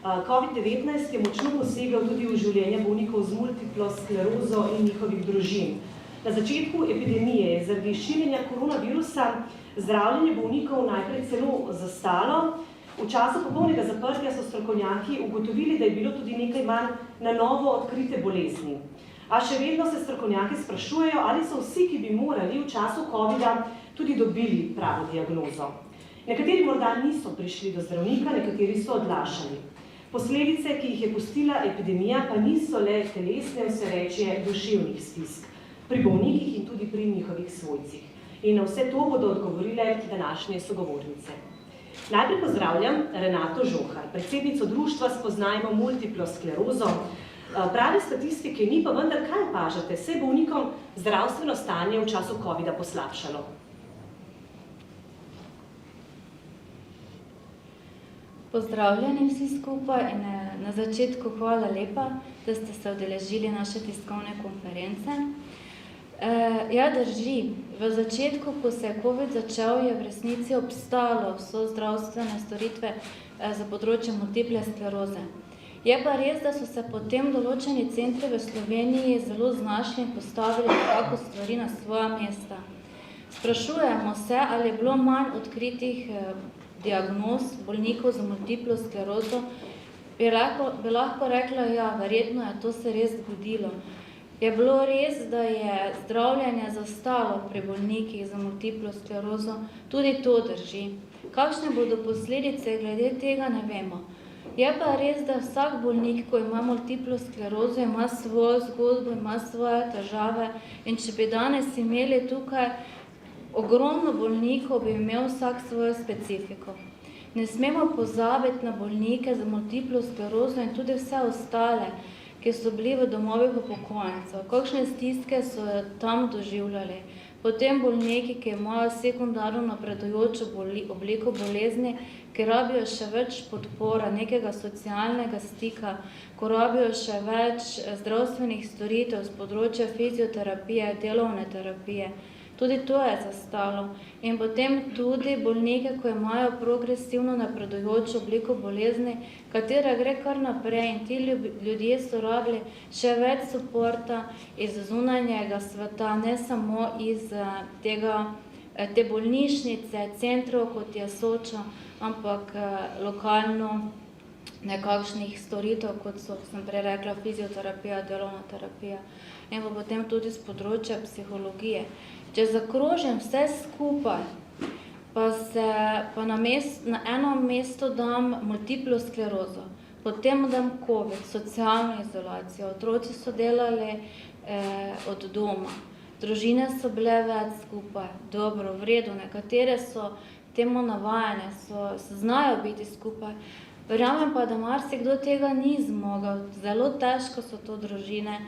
COVID-19 je močno posegal tudi v življenje bolnikov z multiplo sklerozo in njihovih družin. Na začetku epidemije je zaradi širjenja koronavirusa zdravljenje bolnikov najprej celo zastalo. V času popolnega zaprtja so strokovnjaki ugotovili, da je bilo tudi nekaj manj na novo odkrite bolezni. A še vedno se strokovnjaki sprašujejo, ali so vsi, ki bi morali v času COVID-a tudi dobili pravo diagnozo. Nekateri morda niso prišli do zdravnika, nekateri so odlašali. Posledice, ki jih je pustila epidemija, pa niso le telesne, vse večje duševnih stisk pri bolnikih in tudi pri njihovih svojcih. In na vse to bodo odgovorile današnje sogovornice. Najprej pozdravljam Renato Žohar, predsednico društva Spoznajmo multiplo sklerozo. Prave statistike ni, pa vendar kaj opažate, se je bolnikom zdravstveno stanje v času COVID-a poslabšalo? Pozdravljeni vsi skupaj in na začetku hvala lepa, da ste se udeležili naše tiskovne konference. Ja, drži. V začetku, ko se je COVID začel, je v resnici obstalo vso zdravstvene storitve za področje multiple skleroze. Je pa res, da so se potem določeni centri v Sloveniji zelo znašli in postavili nekako stvari na svoja mesta. Sprašujemo se, ali je bilo manj odkritih diagnoz bolnikov za multiplo sklerozo. Bi lahko rekla, ja, verjetno je to se res zgodilo. Je bilo res, da je zdravljenje zastalo pri bolnikih za multiplo sklerozo? Tudi to drži. Kakšne bodo posledice glede tega, ne vemo. Je pa res, da vsak bolnik, ko ima multiplo sklerozo, ima svojo zgodbo, ima svoje težave in če bi danes imeli tukaj ogromno bolnikov, bi imel vsak svojo specifiko. Ne smemo pozabiti na bolnike za multiplo sklerozo in tudi vse ostale, ki so bili v domovih upokojencev, kakšne stiske so tam doživljali. Potem bolniki, ki imajo sekundarno napredujočo obliko bolezni, ki rabijo še več podpora, nekega socialnega stika, ko rabijo še več zdravstvenih storitev z področja fizioterapije, delovne terapije. Tudi to je zastalo. In potem tudi bolnike, ko imajo progresivno napredujočo obliko bolezni, katera gre kar naprej in ti ljudje so rabili še več suporta iz zunanjega sveta, ne samo iz te bolnišnice, centrov, kot je Soča, ampak lokalno nekakšnih storitev, kot so, sem prej rekla, fizioterapija, delovna terapija in pa potem tudi z področja psihologije. Če zakrožim vse skupaj, pa na eno mesto dam multiplo sklerozo, potem dam COVID, socialno izolacijo, otroci so delali od doma, družine so bile več skupaj, dobro, v redu, nekatere so temu navajene, znajo biti skupaj. Verjamem pa, da marsikdo tega ni zmogel, zelo težko so to družine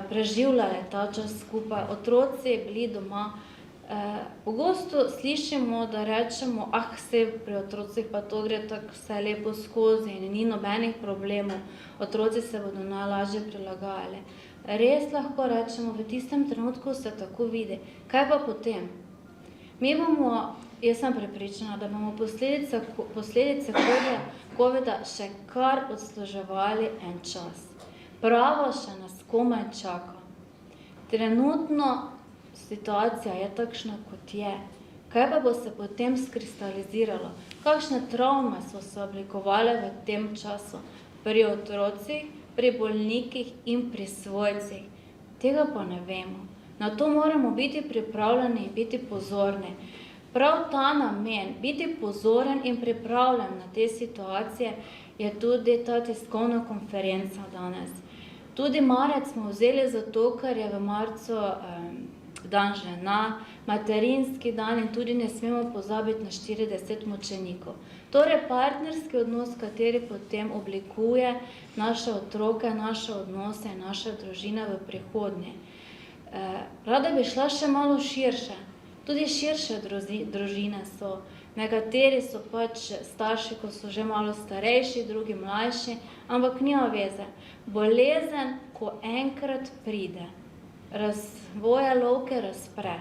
preživljale ta čas skupaj, otroci bili doma. Pogosto slišimo, da rečemo, se pri otrocih pa to gre tako vse lepo skozi in ni nobenih problemov, otroci se bodo najlažje prilagajali. Res lahko rečemo, v tistem trenutku se tako vidi. Kaj pa potem? Jaz sem prepričana, da bomo posledice COVID-a še kar odsluževali en čas. Pravo še nas komaj čaka. Trenutno situacija je takšna, kot je. Kaj pa bo se potem skristaliziralo? Kakšne travme so se oblikovale v tem času? Pri otrocih, pri bolnikih in pri svojcih. Tega pa ne vemo. Na to moramo biti pripravljeni in biti pozorni. Prav ta namen, biti pozoren in pripravljen na te situacije, je tudi ta tiskovna konferenca danes. Tudi marec smo vzeli zato, ker je v marcu dan žena, materinski dan in tudi ne smemo pozabiti na 40 mučenikov. Torej partnerski odnos, kateri potem oblikuje naše otroke, naše odnose in naše družine v prihodnje. Rada bi šla še malo širše. Tudi širše družine so. Nekateri so pač starši, ko so že malo starejši, drugi mlajši, ampak nima veze. Bolezen, ko enkrat pride, svoje lovke razpre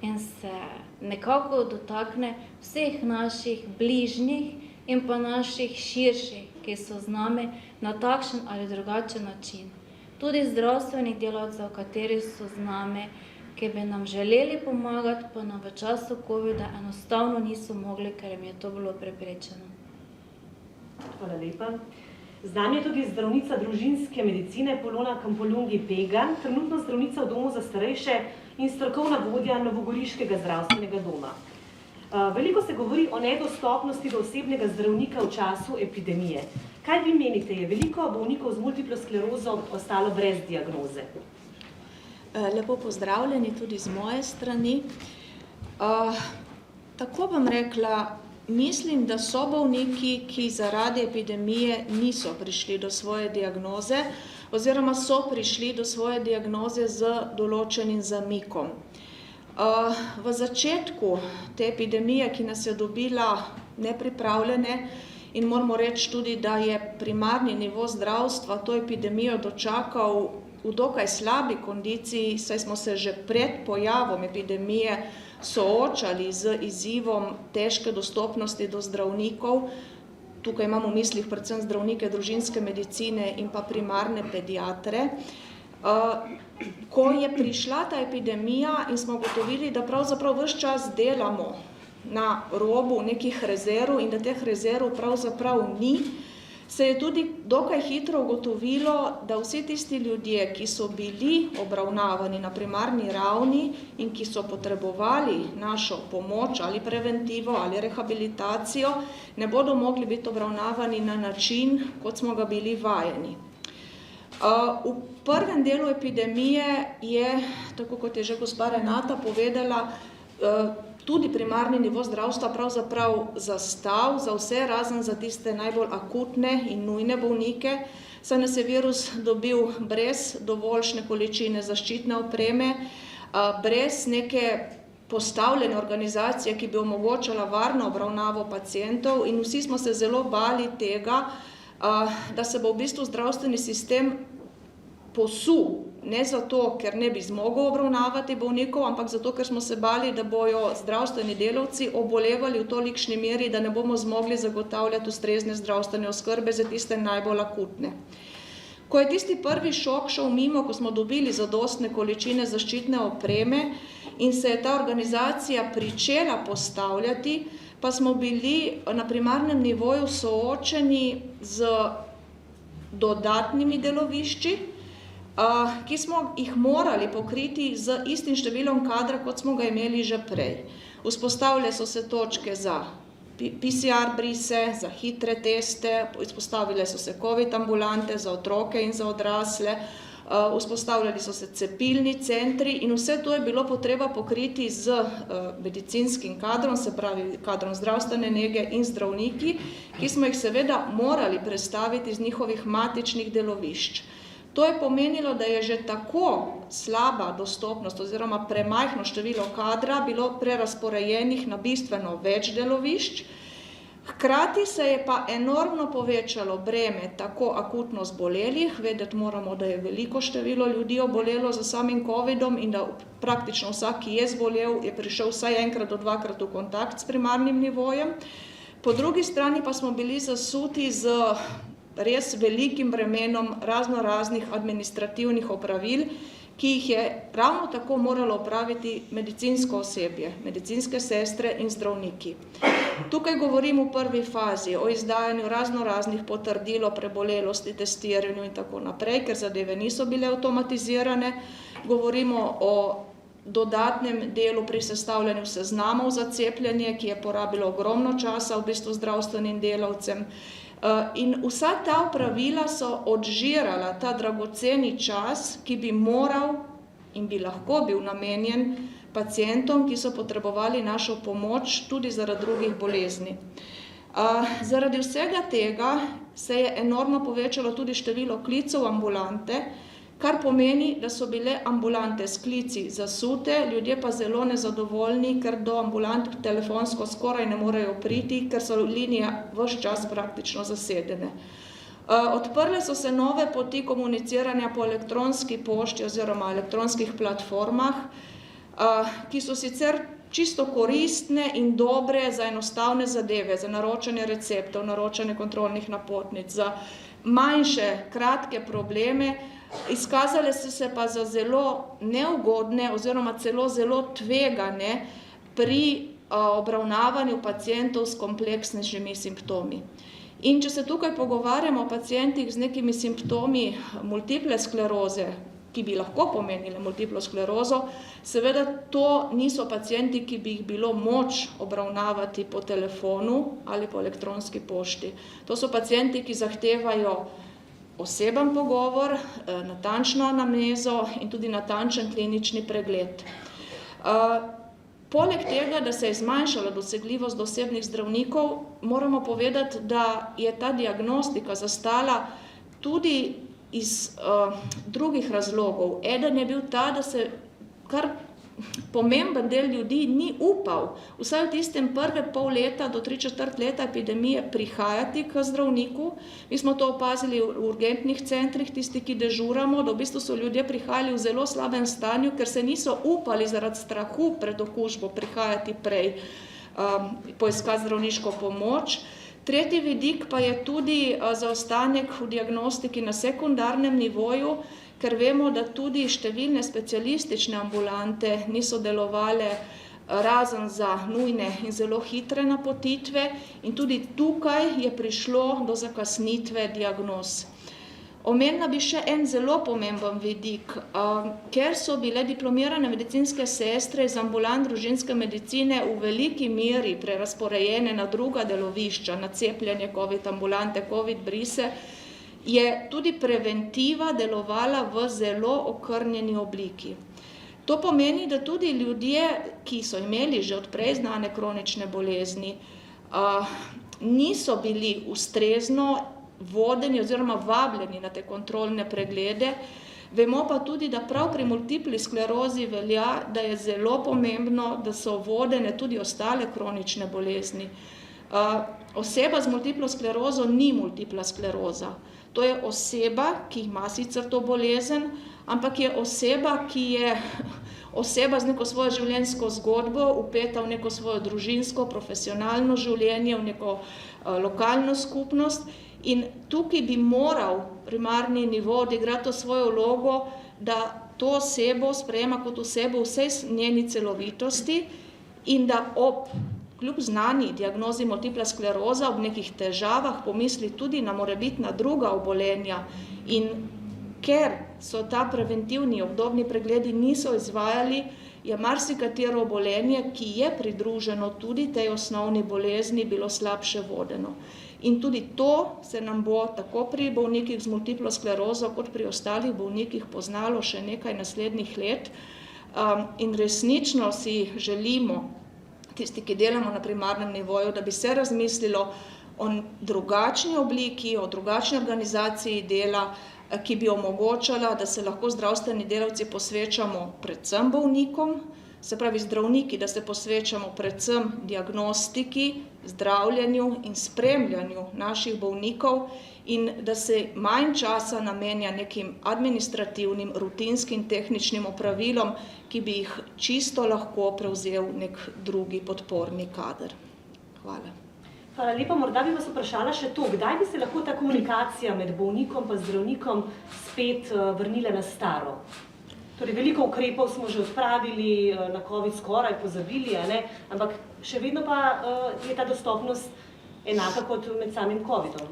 in se nekako dotakne vseh naših bližnjih in pa naših širših, ki so z nami na takšen ali drugačen način. Tudi zdravstvenih delavcev, kateri so z nami, ki bi nam želeli pomagati, pa nam v času COVID-a enostavno niso mogli, ker jim je to bilo preprečeno. Hvala lepa. Z nami je tudi zdravnica družinske medicine Polona Kampolungi-Pegan, trenutno zdravnica v domu za starejše in strokovna vodja Novogoriškega zdravstvenega doma. Veliko se govori o nedostopnosti do osebnega zdravnika v času epidemije. Kaj vi menite, je veliko bolnikov z multiplo sklerozo ostalo brez diagnoze? Lepo pozdravljeni tudi z moje strani. Tako bom rekla, mislim, da so bolniki, ki zaradi epidemije niso prišli do svoje diagnoze oziroma so prišli do svoje diagnoze z določenim zamikom. V začetku te epidemije, ki nas je dobila nepripravljene, in moramo reči tudi, da je primarni nivo zdravstva to epidemijo dočakal v dokaj slabi kondiciji, saj smo se že pred pojavom epidemije soočali z izzivom težke dostopnosti do zdravnikov. Tukaj imamo v mislih predvsem zdravnike družinske medicine in pa primarne pediatre. Ko je prišla ta epidemija in smo ugotovili, da pravzaprav ves čas delamo na robu nekih rezerv in da teh rezerv pravzaprav ni, se je tudi dokaj hitro ugotovilo, da vsi tisti ljudje, ki so bili obravnavani na primarni ravni in ki so potrebovali našo pomoč ali preventivo ali rehabilitacijo, ne bodo mogli biti obravnavani na način, kot smo ga bili vajeni. V prvem delu epidemije je, tako kot je že gospa Renata povedala, tudi primarni nivo zdravstva pravzaprav zastal za vse, razen za tiste najbolj akutne in nujne bolnike, saj nas je virus dobil brez dovoljšne količine zaščitne opreme, brez neke postavljene organizacije, ki bi omogočala varno obravnavo pacientov, in vsi smo se zelo bali tega, da se bo v bistvu zdravstveni sistem posul. Ne zato, ker ne bi zmogel obravnavati bolnikov, ampak zato, ker smo se bali, da bojo zdravstveni delavci obolevali v tolikšni meri, da ne bomo zmogli zagotavljati ustrezne zdravstvene oskrbe za tiste najbolj akutne. Ko je tisti prvi šok šel mimo, ko smo dobili zadostne količine zaščitne opreme in se je ta organizacija pričela postavljati, pa smo bili na primarnem nivoju soočeni z dodatnimi delovišči, ki smo jih morali pokriti z istim številom kadra, kot smo ga imeli že prej. Vzpostavile so se točke za PCR brise, za hitre teste, vzpostavile so se COVID ambulante za otroke in za odrasle, vzpostavljali so se cepilni centri in vse to je bilo potreba pokriti z medicinskim kadrom, se pravi kadrom zdravstvene nege in zdravniki, ki smo jih seveda morali prestaviti iz njihovih matičnih delovišč. To je pomenilo, da je že tako slaba dostopnost oziroma premajhno število kadra bilo prerasporejenih na bistveno več delovišč. Hkrati se je pa enormno povečalo breme tako akutno zbolelih, vedeti moramo, da je veliko število ljudi obolelo za samim COVID-om in da praktično vsak, ki je zbolel, je prišel vsaj enkrat do dvakrat v kontakt s primarnim nivojem. Po drugi strani pa smo bili zasuti z res velikim bremenom raznoraznih administrativnih opravil, ki jih je ravno tako moralo opraviti medicinsko osebje, medicinske sestre in zdravniki. Tukaj govorim v prvi fazi o izdajanju raznoraznih potrdil o prebolelosti, testiranju in tako naprej, ker zadeve niso bile avtomatizirane. Govorimo o dodatnem delu pri sestavljanju seznamov za cepljenje, ki je porabilo ogromno časa v bistvu zdravstvenim delavcem. In vsa ta opravila so odžirala ta dragoceni čas, ki bi moral in bi lahko bil namenjen pacientom, ki so potrebovali našo pomoč tudi zaradi drugih bolezni. Zaradi vsega tega se je enormno povečalo tudi število klicev ambulante, kar pomeni, da so bile ambulante s klici zasute, ljudje pa zelo nezadovoljni, ker do ambulant telefonsko skoraj ne morejo priti, ker so linije ves čas praktično zasedene. Odprle so se nove poti komuniciranja po elektronski pošti oziroma elektronskih platformah, ki so sicer čisto koristne in dobre za enostavne zadeve, za naročanje receptov, naročanje kontrolnih napotnic, za manjše, kratke probleme, izkazale so se pa za zelo neugodne oziroma celo zelo tvegane pri obravnavanju pacientov s kompleksnejšimi simptomi. In če se tukaj pogovarjamo o pacientih z nekimi simptomi multiple skleroze, ki bi lahko pomenile multiplo sklerozo, seveda to niso pacienti, ki bi jih bilo moč obravnavati po telefonu ali po elektronski pošti. To so pacienti, ki zahtevajo oseben pogovor, natančno anamnezo in tudi natančen klinični pregled. Poleg tega, da se je zmanjšala dosegljivost do osebnih zdravnikov, moramo povedati, da je ta diagnostika zastala tudi iz drugih razlogov. Eden je bil ta, da se kar pomemben del ljudi ni upal, vsaj v tistem prve pol leta do 3/4 leta epidemije prihajati k zdravniku. Mi smo to opazili v urgentnih centrih, tisti, ki dežuramo, da v bistvu so ljudje prihajali v zelo slabem stanju, ker se niso upali zaradi strahu pred okužbo prihajati prej, poiskati zdravniško pomoč. Tretji vidik pa je tudi zaostanek v diagnostiki na sekundarnem nivoju, ker vemo, da tudi številne specialistične ambulante niso delovale razen za nujne in zelo hitre napotitve in tudi tukaj je prišlo do zakasnitve diagnoz. Omenila bi še en zelo pomemben vidik, ker so bile diplomirane medicinske sestre iz ambulant družinske medicine v veliki meri prerazporejene na druga delovišča, na cepljenje COVID ambulante, COVID brise, je tudi preventiva delovala v zelo okrnjeni obliki. To pomeni, da tudi ljudje, ki so imeli že odprej znane kronične bolezni, niso bili ustrezno vodeni oziroma vabljeni na te kontrolne preglede. Vemo pa tudi, da prav pri multipli sklerozi velja, da je zelo pomembno, da so vodene tudi ostale kronične bolezni. Oseba z multiplo sklerozo ni multipla skleroza. To je oseba, ki ima sicer to bolezen, ampak je oseba, ki je oseba z neko svojo življenjsko zgodbo, vpeta v neko svojo družinsko, profesionalno življenje, v neko lokalno skupnost. In tukaj bi moral primarni nivo odigrati to svojo vlogo, da to osebo sprejema kot osebo vsej njeni celovitosti in da kljub znani diagnozi multipla skleroza ob nekih težavah pomisli tudi na morebitna druga obolenja. In ker so ta preventivni obdobni pregledi niso izvajali, je marsikatero obolenje, ki je pridruženo tudi tej osnovni bolezni, bilo slabše vodeno. In tudi to se nam bo tako pri bolnikih z multiplo sklerozo kot pri ostalih bolnikih poznalo še nekaj naslednjih let. In resnično si želimo, tisti, ki delamo na primarnem nivoju, da bi se razmislilo o drugačni obliki, o drugačni organizaciji dela, ki bi omogočala, da se lahko zdravstveni delavci posvečamo predvsem bolnikom, se pravi zdravniki, da se posvečamo predvsem diagnostiki, zdravljenju in spremljanju naših bolnikov in da se manj časa namenja nekim administrativnim, rutinskim, tehničnim opravilom, ki bi jih čisto lahko prevzel nek drugi podporni kader. Hvala. Hvala lepa. Morda bi vas vprašala še to, kdaj bi se lahko ta komunikacija med bolnikom pa zdravnikom spet vrnila na staro? Torej, veliko ukrepov smo že odpravili, na COVID skoraj pozabili, ampak še vedno pa je ta dostopnost enaka kot med samim COVID-om.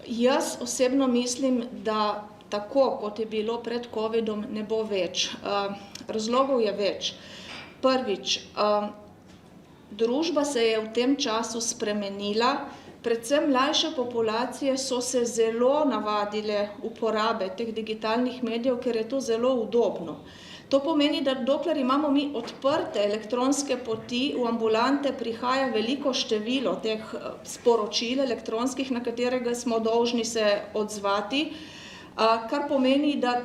Jaz osebno mislim, da tako, kot je bilo pred COVID-om, ne bo več. Razlogov je več. Prvič, družba se je v tem času spremenila, predvsem mlajše populacije so se zelo navadile uporabe teh digitalnih medijev, ker je to zelo udobno. To pomeni, da dokler imamo mi odprte elektronske poti, v ambulante prihaja veliko število teh sporočil elektronskih, na katerega smo dolžni se odzvati, kar pomeni, da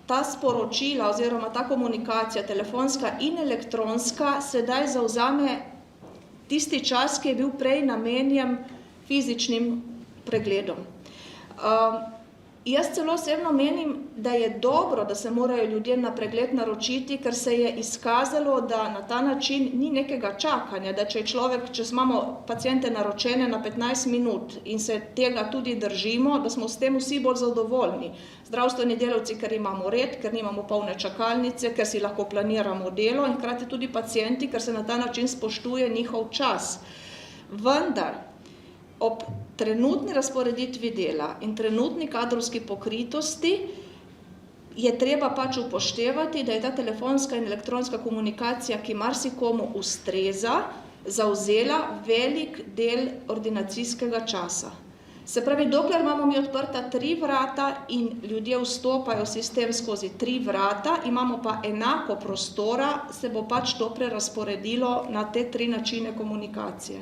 ta sporočila oziroma ta komunikacija, telefonska in elektronska, sedaj zavzame tisti čas, ki je bil prej namenjen fizičnim pregledom. Jaz celo osebno menim, da je dobro, da se morajo ljudje na pregled naročiti, ker se je izkazalo, da na ta način ni nekega čakanja, da če imamo paciente naročene na 15 minut in se tega tudi držimo, da smo s tem vsi bolj zadovoljni. Zdravstveni delavci, ker imamo red, ker nimamo polne čakalnice, ker si lahko planiramo delo in hkrati tudi pacienti, ker se na ta način spoštuje njihov čas. Vendar, ob trenutni razporeditvi dela in trenutni kadrovski pokritosti je treba pač upoštevati, da je ta telefonska in elektronska komunikacija, ki marsikomu ustreza, zavzela velik del ordinacijskega časa. Se pravi, dokler imamo mi odprta 3 vrata in ljudje vstopajo v sistem skozi 3 vrata, imamo pa enako prostora, se bo pač to prerazporedilo na te 3 načine komunikacije.